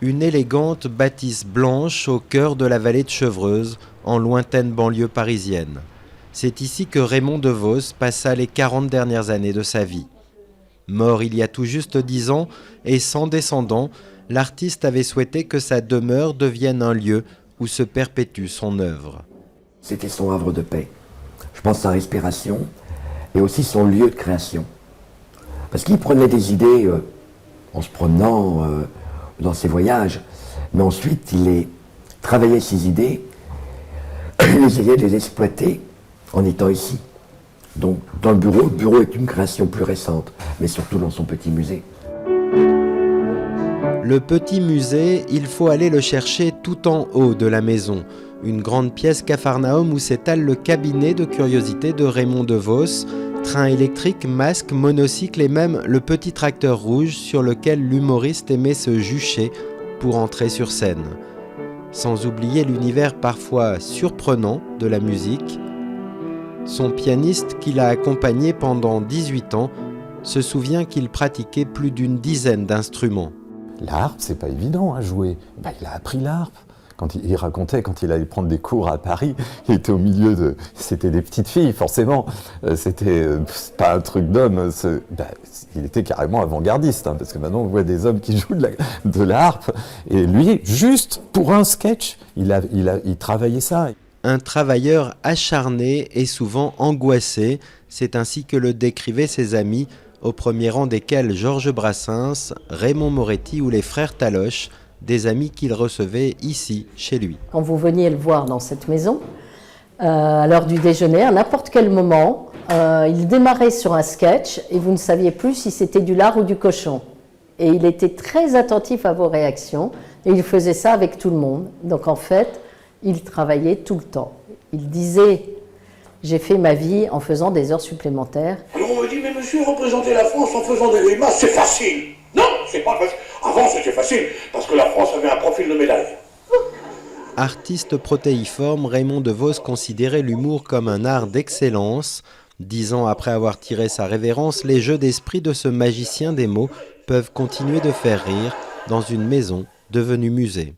Une élégante bâtisse blanche au cœur de la vallée de Chevreuse, en lointaine banlieue parisienne. C'est ici que Raymond DeVos passa les 40 dernières années de sa vie. Mort il y a tout juste 10 ans et sans descendant, l'artiste avait souhaité que sa demeure devienne un lieu où se perpétue son œuvre. C'était son havre de paix. Je pense sa respiration et aussi son lieu de création. Parce qu'il prenait des idées en se promenant dans ses voyages, mais ensuite il travaillait ses idées, il essayait de les exploiter en étant ici. Donc dans le bureau est une création plus récente, mais surtout dans son petit musée. Le petit musée, il faut aller le chercher tout en haut de la maison. Une grande pièce Capharnaüm où s'étale le cabinet de curiosité de Raymond DeVos, train électrique, masque, monocycle et même le petit tracteur rouge sur lequel l'humoriste aimait se jucher pour entrer sur scène. Sans oublier l'univers parfois surprenant de la musique. Son pianiste qui l'a accompagné pendant 18 ans se souvient qu'il pratiquait plus d'une dizaine d'instruments. L'harpe, c'est pas évident à jouer. Il a appris l'harpe. Quand il racontait, quand il allait prendre des cours à Paris, il était au milieu de... C'était des petites filles, forcément. C'était pas un truc d'homme. Il était carrément avant-gardiste, hein, parce que maintenant on voit des hommes qui jouent de la harpe. Et lui, juste pour un sketch, il travaillait ça. Un travailleur acharné et souvent angoissé, c'est ainsi que le décrivaient ses amis, au premier rang desquels Georges Brassens, Raymond Moretti ou les frères Taloche, des amis qu'il recevait ici, chez lui. Quand vous veniez le voir dans cette maison, à l'heure du déjeuner, à n'importe quel moment, il démarrait sur un sketch et vous ne saviez plus si c'était du lard ou du cochon. Et il était très attentif à vos réactions et il faisait ça avec tout le monde. Donc en fait, il travaillait tout le temps. Il disait « j'ai fait ma vie en faisant des heures supplémentaires ». Alors on me dit « mais monsieur, représenter la France en faisant des grimaces, c'est facile ». Non, c'est pas facile. Avant c'était facile, parce que la France avait un profil de médaille. Artiste protéiforme, Raymond DeVos considérait l'humour comme un art d'excellence. 10 ans après avoir tiré sa révérence, les jeux d'esprit de ce magicien des mots peuvent continuer de faire rire dans une maison devenue musée.